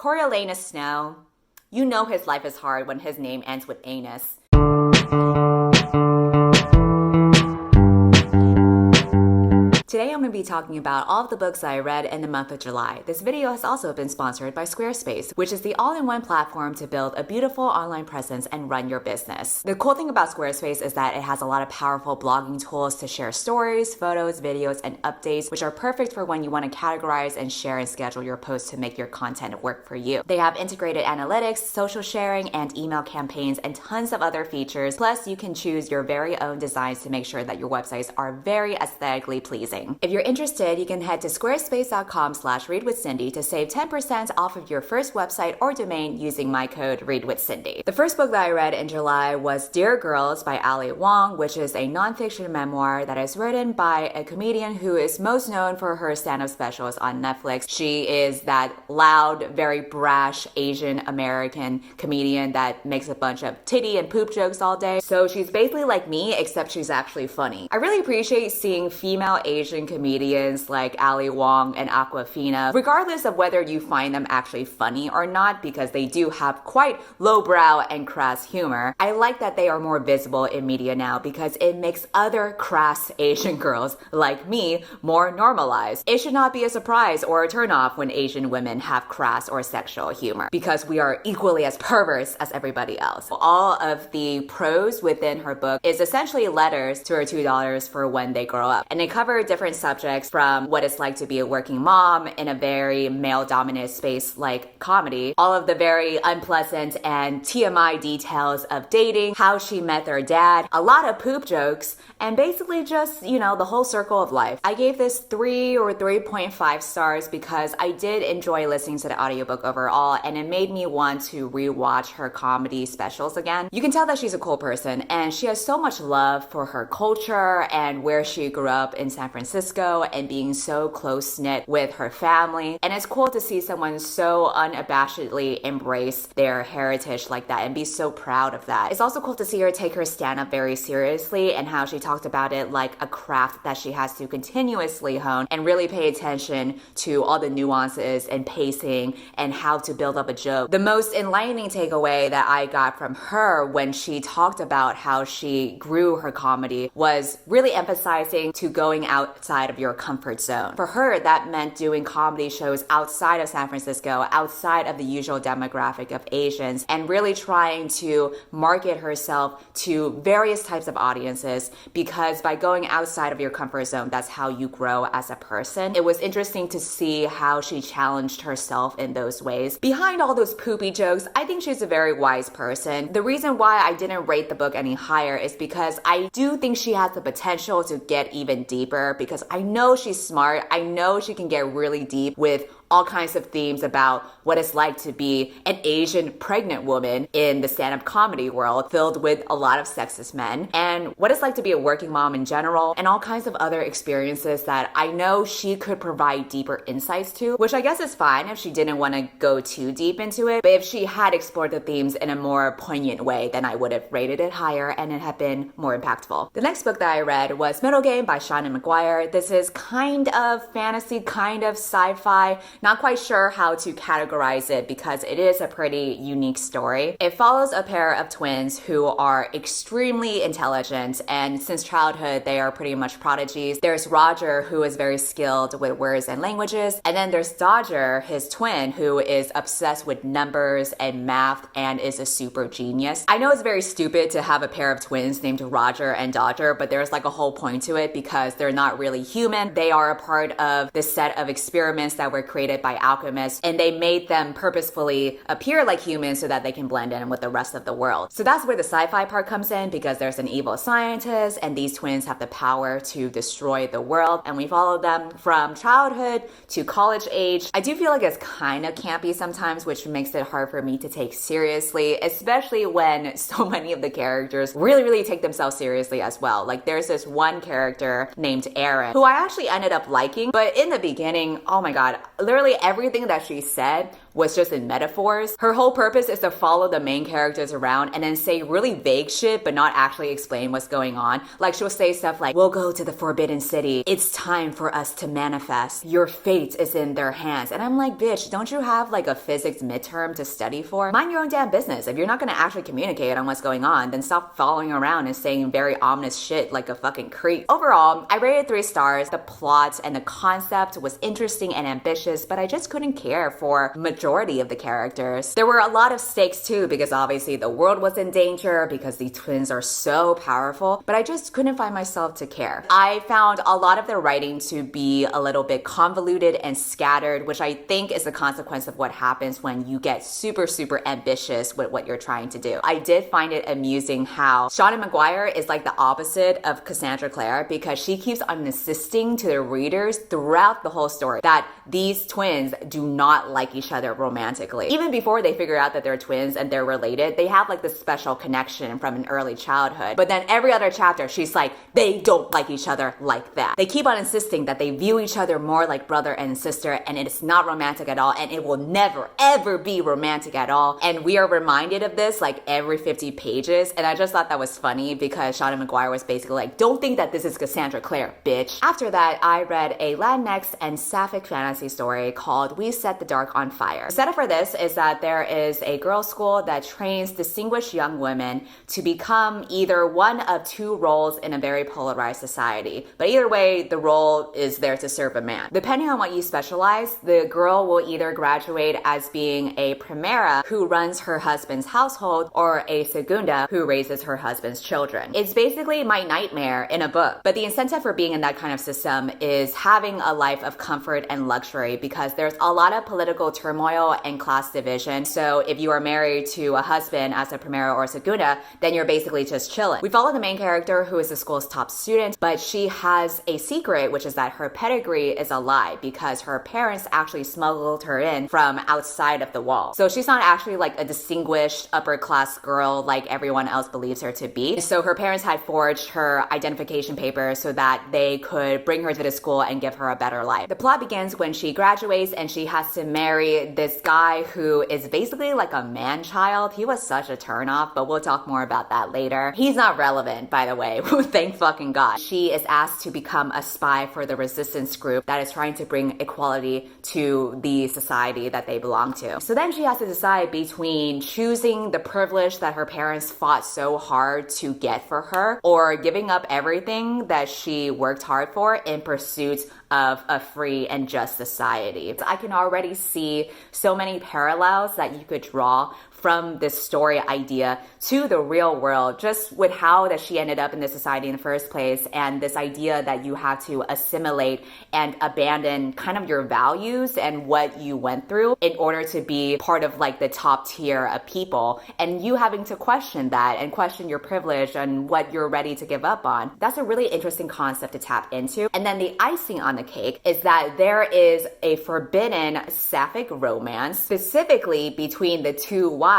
Coriolanus Snow, you know his life is hard when his name ends with anus. Today I'm going to be talking about all of the books I read in the month of July. This video has also been sponsored by Squarespace, which is the all-in-one platform to build a beautiful online presence and run your business. The cool thing about Squarespace is that it has a lot of powerful blogging tools to share stories, photos, videos, and updates, which are perfect for when you want to categorize and share and schedule your posts to make your content work for you. They have integrated analytics, social sharing, and email campaigns, and tons of other features. Plus, you can choose your very own designs to make sure that your websites are very aesthetically pleasing. If you're interested, you can head to squarespace.com/readwithcindy to save 10% off of your first website or domain using my code readwithcindy. The first book that I read in July was Dear Girls by Ali Wong, which is a nonfiction memoir that is written by a comedian who is most known for her stand-up specials on Netflix. She is that loud, very brash Asian American comedian that makes a bunch of titty and poop jokes all day. So she's basically like me, except she's actually funny. I really appreciate seeing female Asian comedians like Ali Wong and Aquafina, regardless of whether you find them actually funny or not, because they do have quite lowbrow and crass humor. I like that they are more visible in media now because it makes other crass Asian girls like me more normalized. It should not be a surprise or a turnoff when Asian women have crass or sexual humor because we are equally as perverse as everybody else. All of the prose within her book is essentially letters to her two daughters for when they grow up, and they cover different subjects from what it's like to be a working mom in a very male-dominant space like comedy, all of the very unpleasant and TMI details of dating, how she met her dad, a lot of poop jokes, and basically just, the whole circle of life. I gave this 3 or 3.5 stars because I did enjoy listening to the audiobook overall, and it made me want to rewatch her comedy specials again. You can tell that she's a cool person, and she has so much love for her culture and where she grew up in San Francisco and being so close-knit with her family. And it's cool to see someone so unabashedly embrace their heritage like that and be so proud of that. It's also cool to see her take her stand-up very seriously and how she talked about it like a craft that she has to continuously hone and really pay attention to all the nuances and pacing and how to build up a joke. The most enlightening takeaway that I got from her when she talked about how she grew her comedy was really emphasizing to going outside of your comfort zone. For her, that meant doing comedy shows outside of San Francisco, outside of the usual demographic of Asians, and really trying to market herself to various types of audiences, because by going outside of your comfort zone, that's how you grow as a person. It was interesting to see how she challenged herself in those ways. Behind all those poopy jokes, I think she's a very wise person. The reason why I didn't rate the book any higher is because I do think she has the potential to get even deeper, because I know she's smart. I know she can get really deep with all kinds of themes about what it's like to be an Asian pregnant woman in the stand-up comedy world filled with a lot of sexist men, and what it's like to be a working mom in general, and all kinds of other experiences that I know she could provide deeper insights to, which I guess is fine if she didn't want to go too deep into it. But if she had explored the themes in a more poignant way, then I would have rated it higher and it had been more impactful. The next book that I read was Middlegame by Shauna McGuire. This is kind of fantasy, kind of sci-fi. Not quite sure how to categorize it because it is a pretty unique story. It follows a pair of twins who are extremely intelligent, and since childhood they are pretty much prodigies. There's Roger, who is very skilled with words and languages, and then there's Dodger, his twin, who is obsessed with numbers and math and is a super genius. I know it's very stupid to have a pair of twins named Roger and Dodger, but there's like a whole point to it because they're not really human. They are a part of the set of experiments that were created by alchemists, and they made them purposefully appear like humans so that they can blend in with the rest of the world. So that's where the sci-fi part comes in, because there's an evil scientist and these twins have the power to destroy the world, and we follow them from childhood to college age. I do feel like it's kind of campy sometimes, which makes it hard for me to take seriously, especially when so many of the characters really take themselves seriously as well. Like there's this one character named Aaron who I actually ended up liking, but in the beginning, oh my god, literally everything that she said was just in metaphors. Her whole purpose is to follow the main characters around and then say really vague shit but not actually explain what's going on. Like she'll say stuff like, we'll go to the Forbidden City. It's time for us to manifest. Your fate is in their hands. And I'm like, bitch, don't you have like a physics midterm to study for? Mind your own damn business. If you're not gonna actually communicate on what's going on, then stop following around and saying very ominous shit like a fucking creep. Overall, I rated 3 stars. The plot and the concept was interesting and ambitious, but I just couldn't care for majority of the characters. There were a lot of stakes too, because obviously the world was in danger because these twins are so powerful, but I just couldn't find myself to care. I found a lot of the writing to be a little bit convoluted and scattered, which I think is the consequence of what happens when you get super, super ambitious with what you're trying to do. I did find it amusing how Shauna Maguire is like the opposite of Cassandra Clare, because she keeps on insisting to the readers throughout the whole story that these twins do not like each other romantically. Even before they figure out that they're twins and they're related, they have like this special connection from an early childhood. But then every other chapter, she's like, they don't like each other like that. They keep on insisting that they view each other more like brother and sister, and it is not romantic at all, and it will never, ever be romantic at all. And we are reminded of this like every 50 pages, and I just thought that was funny because Shauna Maguire was basically like, don't think that this is Cassandra Clare, bitch. After that, I read a Latinx and sapphic fantasy story called We Set the Dark on Fire. The setup for this is that there is a girls' school that trains distinguished young women to become either one of 2 roles in a very polarized society. But either way, the role is there to serve a man. Depending on what you specialize, the girl will either graduate as being a primera who runs her husband's household or a segunda who raises her husband's children. It's basically my nightmare in a book. But the incentive for being in that kind of system is having a life of comfort and luxury, because there's a lot of political turmoil and class division. So if you are married to a husband as a primera or a segunda, then you're basically just chilling. We follow the main character, who is the school's top student, but she has a secret, which is that her pedigree is a lie because her parents actually smuggled her in from outside of the wall. So she's not actually like a distinguished upper class girl like everyone else believes her to be. So her parents had forged her identification papers so that they could bring her to the school and give her a better life. The plot begins when she graduates and she has to marry this guy who is basically like a man-child. He was such a turnoff, but we'll talk more about that later. He's not relevant, by the way. Thank fucking God. She is asked to become a spy for the resistance group that is trying to bring equality to the society that they belong to. So then she has to decide between choosing the privilege that her parents fought so hard to get for her, or giving up everything that she worked hard for in pursuit of a free and just society. I can already see so many parallels that you could draw from this story idea to the real world, just with how that she ended up in this society in the first place, and this idea that you have to assimilate and abandon kind of your values and what you went through in order to be part of like the top tier of people, and you having to question that and question your privilege and what you're ready to give up on. That's a really interesting concept to tap into. And then the icing on the cake is that there is a forbidden sapphic romance, specifically between the 2 wives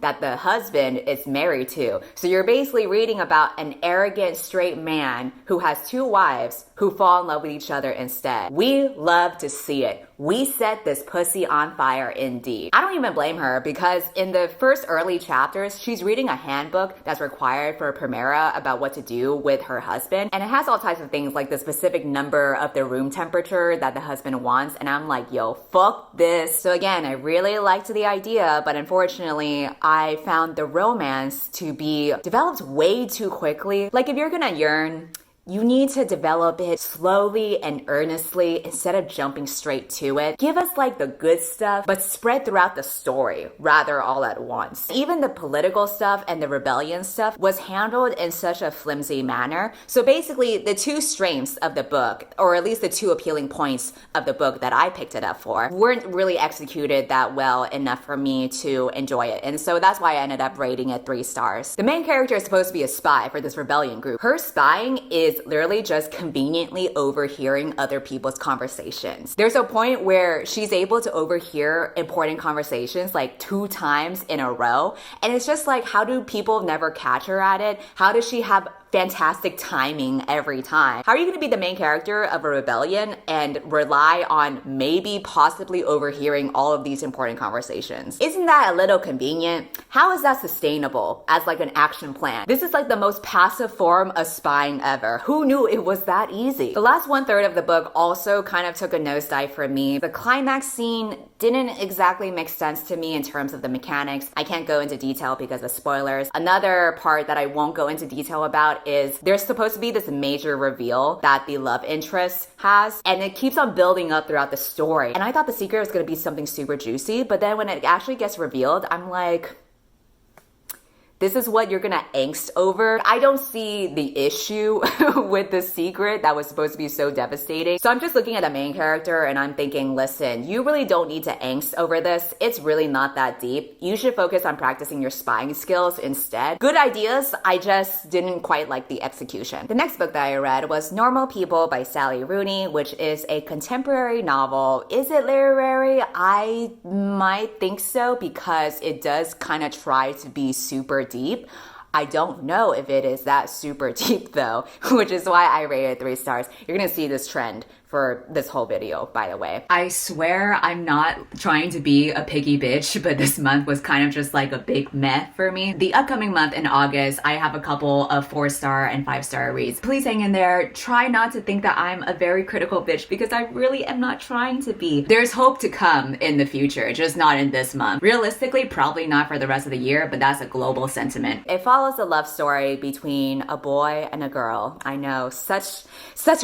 that the husband is married to. So you're basically reading about an arrogant straight man who has 2 wives who fall in love with each other instead. We love to see it. We set this pussy on fire indeed. I don't even blame her, because in the first early chapters, she's reading a handbook that's required for a primera about what to do with her husband. And it has all types of things like the specific number of the room temperature that the husband wants. And I'm like, yo, fuck this. So again, I really liked the idea, but unfortunately, I found the romance to be developed way too quickly. Like if you're gonna yearn, you need to develop it slowly and earnestly instead of jumping straight to it. Give us like the good stuff, but spread throughout the story rather all at once. Even the political stuff and the rebellion stuff was handled in such a flimsy manner. So basically the 2 strengths of the book, or at least the 2 appealing points of the book that I picked it up for, weren't really executed that well enough for me to enjoy it. And so that's why I ended up rating it 3 stars. The main character is supposed to be a spy for this rebellion group. Her spying is literally just conveniently overhearing other people's conversations. There's a point where she's able to overhear important conversations like 2 times in a row. And it's just like, how do people never catch her at it? How does she have fantastic timing every time. How are you going to be the main character of a rebellion and rely on maybe possibly overhearing all of these important conversations? Isn't that a little convenient? How is that sustainable as like an action plan? This is like the most passive form of spying ever. Who knew it was that easy? The last 1/3 of the book also kind of took a nosedive for me. The climax scene didn't exactly make sense to me in terms of the mechanics. I can't go into detail because of spoilers. Another part that I won't go into detail about is there's supposed to be this major reveal that the love interest has, and it keeps on building up throughout the story. And I thought the secret was going to be something super juicy, but then when it actually gets revealed, I'm like, this is what you're gonna angst over? I don't see the issue with the secret that was supposed to be so devastating. So I'm just looking at the main character and I'm thinking, listen, you really don't need to angst over this. It's really not that deep. You should focus on practicing your spying skills instead. Good ideas, I just didn't quite like the execution. The next book that I read was Normal People by Sally Rooney, which is a contemporary novel. Is it literary? I might think so because it does kind of try to be super deep. I don't know if it is that super deep though, which is why I rated 3 stars. You're gonna see this trend for this whole video, by the way. I swear I'm not trying to be a picky bitch, but this month was kind of just like a big meh for me. The upcoming month in August, I have a couple of 4-star and 5-star reads. Please hang in there. Try not to think that I'm a very critical bitch because I really am not trying to be. There's hope to come in the future, just not in this month. Realistically, probably not for the rest of the year, but that's a global sentiment. It follows a love story between a boy and a girl. I know, such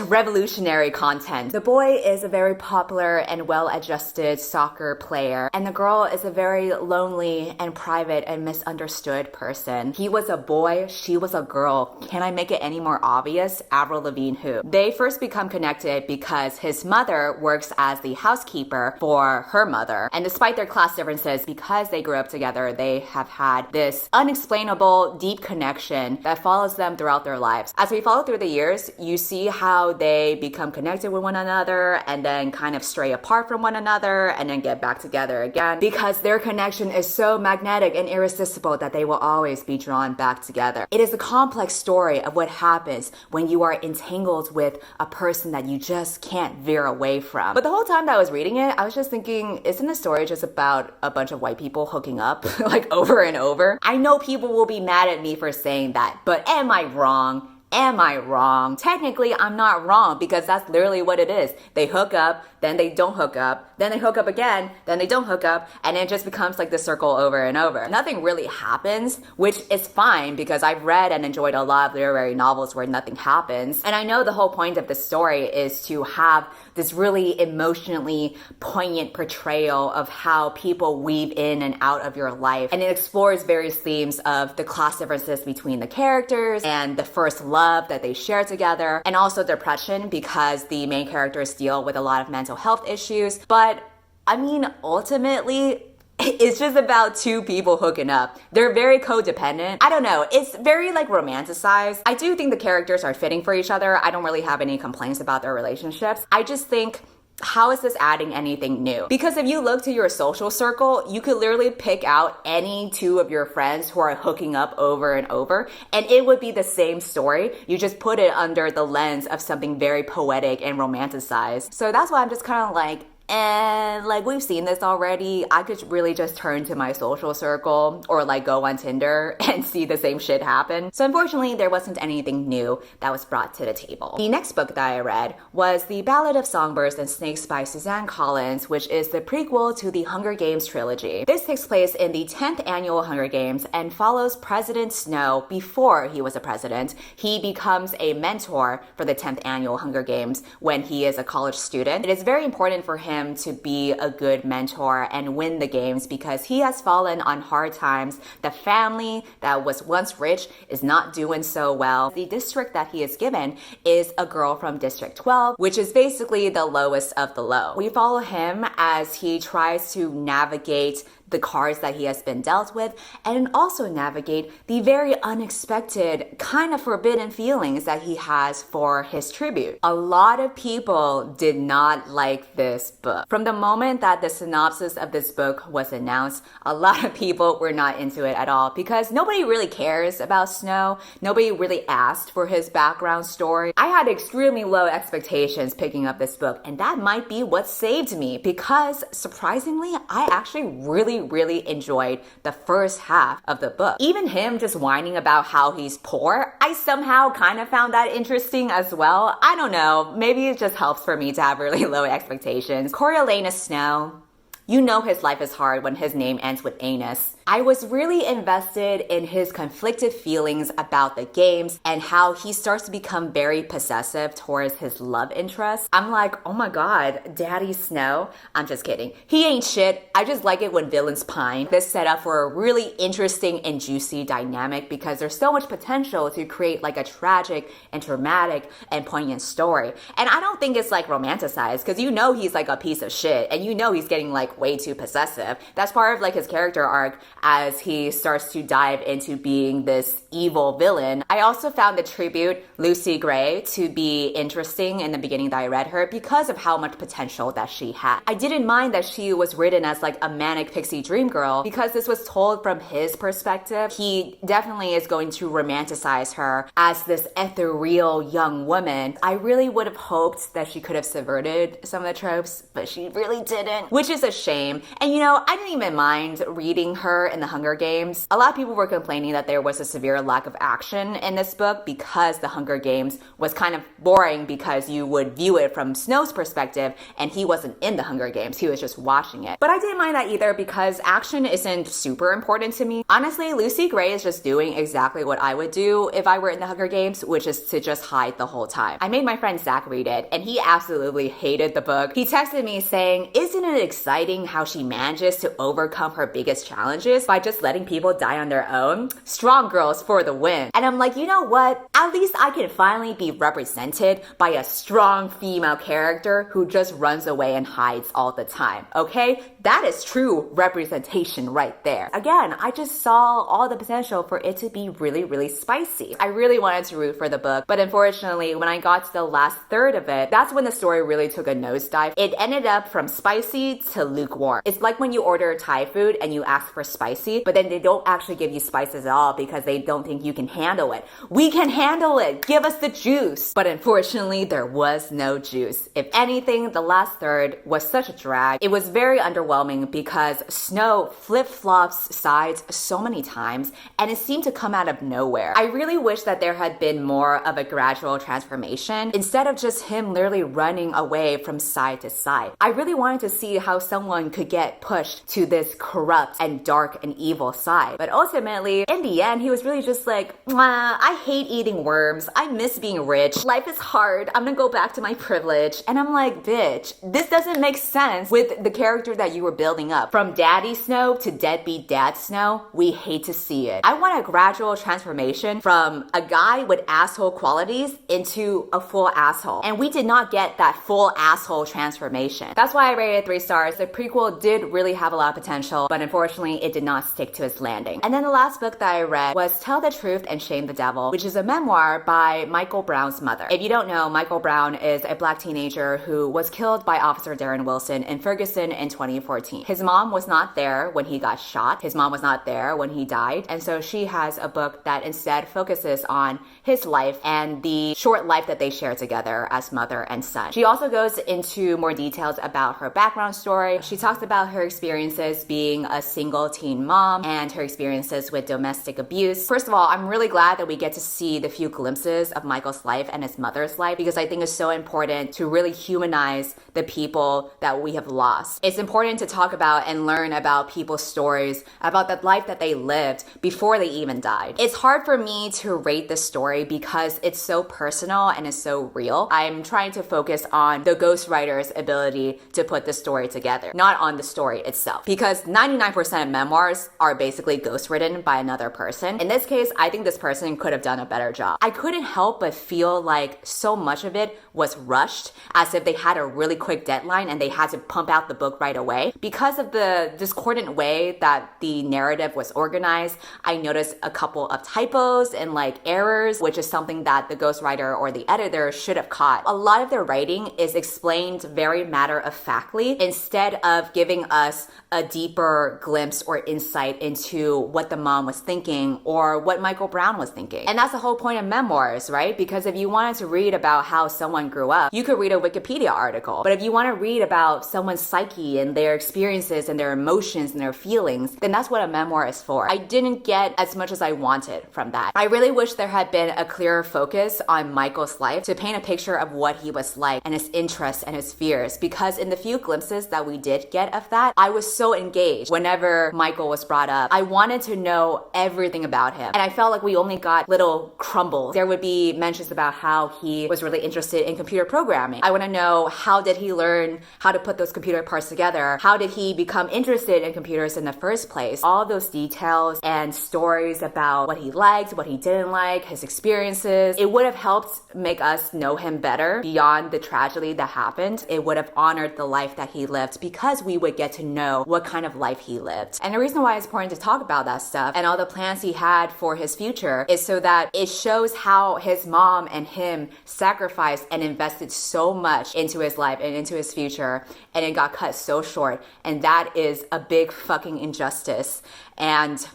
revolutionary content. The boy is a very popular and well-adjusted soccer player, and the girl is a very lonely and private and misunderstood person. He was a boy, she was a girl. Can I make it any more obvious? Avril Lavigne who? They first become connected because his mother works as the housekeeper for her mother. And despite their class differences, because they grew up together, they have had this unexplainable, deep connection that follows them throughout their lives. As we follow through the years, you see how they become connected with one another and then kind of stray apart from one another and then get back together again because their connection is so magnetic and irresistible that they will always be drawn back together. It is a complex story of what happens when you are entangled with a person that you just can't veer away from. But the whole time that I was reading it, I was just thinking, isn't the story just about a bunch of white people hooking up like over and over? I know people will be mad at me for saying that, but am I wrong? Am I wrong? Technically, I'm not wrong because that's literally what it is. They hook up, then they don't hook up, then they hook up again, then they don't hook up, and it just becomes like the circle over and over. Nothing really happens, which is fine because I've read and enjoyed a lot of literary novels where nothing happens. And I know the whole point of the story is to have this really emotionally poignant portrayal of how people weave in and out of your life. And it explores various themes of the class differences between the characters and the first love that they share together, and also depression because the main characters deal with a lot of mental health issues. But I mean, ultimately, it's just about 2 people hooking up. They're very codependent. I don't know. It's very like romanticized. I do think the characters are fitting for each other. I don't really have any complaints about their relationships. I just think, how is this adding anything new? Because if you look to your social circle, you could literally pick out any 2 of your friends who are hooking up over and over, and it would be the same story. You just put it under the lens of something very poetic and romanticized. So that's why I'm just kind of like, and like, we've seen this already. I could really just turn to my social circle or like go on Tinder and see the same shit happen. So unfortunately, there wasn't anything new that was brought to the table. The next book that I read was The Ballad of Songbirds and Snakes by Suzanne Collins, which is the prequel to the Hunger Games trilogy. This takes place in the 10th annual Hunger Games and follows President Snow before he was a president. He becomes a mentor for the 10th annual Hunger Games when he is a college student. It is very important for him to be a good mentor and win the games because he has fallen on hard times. The family that was once rich is not doing so well. The district that he is given is a girl from District 12, which is basically the lowest of the low. We follow him as he tries to navigate the cards that he has been dealt with, and also navigate the very unexpected, kind of forbidden feelings that he has for his tribute. A lot of people did not like this book. From the moment that the synopsis of this book was announced, a lot of people were not into it at all because nobody really cares about Snow. Nobody really asked for his background story. I had extremely low expectations picking up this book, and that might be what saved me because surprisingly, I actually really enjoyed the first half of the book. Even him just whining about how he's poor, I somehow kind of found that interesting as well. I don't know, maybe it just helps for me to have really low expectations. Coriolanus Snow, you know his life is hard when his name ends with anus. I was really invested in his conflicted feelings about the games and how he starts to become very possessive towards his love interest. I'm like, oh my god, Daddy Snow. I'm just kidding. He ain't shit. I just like it when villains pine. This set up for a really interesting and juicy dynamic because there's so much potential to create like a tragic and dramatic and poignant story. And I don't think it's like romanticized because you know he's like a piece of shit and you know he's getting like way too possessive. That's part of like his character arc as he starts to dive into being this evil villain. I also found the tribute, Lucy Gray, to be interesting in the beginning that I read her because of how much potential that she had. I didn't mind that she was written as like a manic pixie dream girl because this was told from his perspective. He definitely is going to romanticize her as this ethereal young woman. I really would have hoped that she could have subverted some of the tropes, but she really didn't, which is a shame. And you know, I didn't even mind reading her in the Hunger Games. A lot of people were complaining that there was a severe lack of action in this book because the Hunger Games was kind of boring because you would view it from Snow's perspective and he wasn't in the Hunger Games, he was just watching it. But I didn't mind that either because action isn't super important to me. Honestly, Lucy Gray is just doing exactly what I would do if I were in the Hunger Games, which is to just hide the whole time. I made my friend Zach read it and he absolutely hated the book. He texted me saying, "Isn't it exciting how she manages to overcome her biggest challenges by just letting people die on their own? Strong girls for the win." And I'm like, you know what? At least I can finally be represented by a strong female character who just runs away and hides all the time, okay? That is true representation right there. Again, I just saw all the potential for it to be really spicy. I really wanted to root for the book, but unfortunately, when I got to the last third of it, that's when the story really took a nosedive. It ended up from spicy to lukewarm. It's like when you order Thai food and you ask for spicy, but then they don't actually give you spices at all because they don't think you can handle it. We can handle it. Give us the juice. But unfortunately, there was no juice. If anything, the last third was such a drag. It was very underwhelming because Snow flip-flops sides so many times and it seemed to come out of nowhere. I really wish that there had been more of a gradual transformation instead of just him literally running away from side to side. I really wanted to see how someone could get pushed to this corrupt and dark and evil side. But ultimately, in the end, he was really just like, I hate eating worms. I miss being rich. Life is hard. I'm gonna go back to my privilege. And I'm like, bitch, this doesn't make sense with the character that you were building up. From Daddy Snow to Deadbeat Dad Snow, we hate to see it. I want a gradual transformation from a guy with asshole qualities into a full asshole. And we did not get that full asshole transformation. That's why I rated it 3 stars. The prequel did really have a lot of potential, but unfortunately, it did not stick to its landing. And then the last book that I read was Tell the Truth and Shame the Devil, which is a memoir by Michael Brown's mother. If you don't know, Michael Brown is a black teenager who was killed by Officer Darren Wilson in Ferguson in 2014. His mom was not there when he got shot. His mom was not there when he died. And so she has a book that instead focuses on his life and the short life that they share together as mother and son. She also goes into more details about her background story. She talks about her experiences being a single teen mom and her experiences with domestic abuse. First of all, I'm really glad that we get to see the few glimpses of Michael's life and his mother's life because I think it's so important to really humanize the people that we have lost. It's important to talk about and learn about people's stories, about the life that they lived before they even died. It's hard for me to rate the story because it's so personal and it's so real. I'm trying to focus on the ghostwriter's ability to put the story together. not on the story itself. Because 99% of memoirs are basically ghostwritten by another person. In this case, I think this person could have done a better job. I couldn't help but feel like so much of it was rushed, as if they had a really quick deadline and they had to pump out the book right away. Because of the discordant way that the narrative was organized, I noticed a couple of typos and like errors, which is something that the ghostwriter or the editor should have caught. A lot of their writing is explained very matter-of-factly instead of giving us a deeper glimpse or insight into what the mom was thinking or what Michael Brown was thinking. And that's the whole point of memoirs, right? Because if you wanted to read about how someone grew up, you could read a Wikipedia article. But if you want to read about someone's psyche and their experiences and their emotions and their feelings, then that's what a memoir is for. I didn't get as much as I wanted from that. I really wish there had been a clearer focus on Michael's life to paint a picture of what he was like and his interests and his fears, because in the few glimpses that we did get of that, I was so engaged whenever Michael was brought up. I wanted to know everything about him, and I felt like we only got little crumbles. There would be mentions about how he was really interested in computer programming. I want to know, how did he learn how to put those computer parts together? How did he become interested in computers in the first place? All those details and stories about what he liked, what he didn't like, his experiences, it would have helped make us know him better beyond the tragedy that happened. It would have honored the life that he lived, because we would get to know what kind of life he lived. And the reason why it's important to talk about that stuff and all the plans he had for his future is so that it shows how his mom and him sacrificed and invested so much into his life and into his future, and it got cut so short. And that is a big fucking injustice. And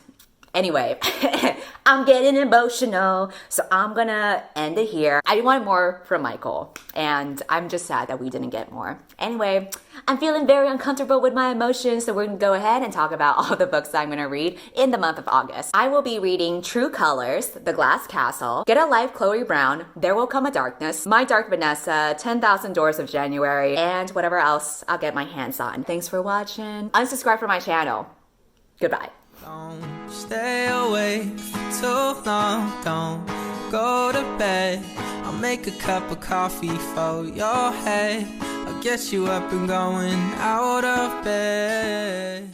anyway, I'm getting emotional, so I'm gonna end it here. I wanted more from Michael, and I'm just sad that we didn't get more. Anyway, I'm feeling very uncomfortable with my emotions, so we're gonna go ahead and talk about all the books I'm gonna read in the month of August. I will be reading True Colors, The Glass Castle, Get a Life, Chloe Brown, There Will Come a Darkness, My Dark Vanessa, 10,000 Doors of January, and whatever else I'll get my hands on. Thanks for watching. Unsubscribe from my channel. Goodbye. Don't stay awake for too long, don't go to bed. I'll make a cup of coffee for your head. I'll get you up and going out of bed.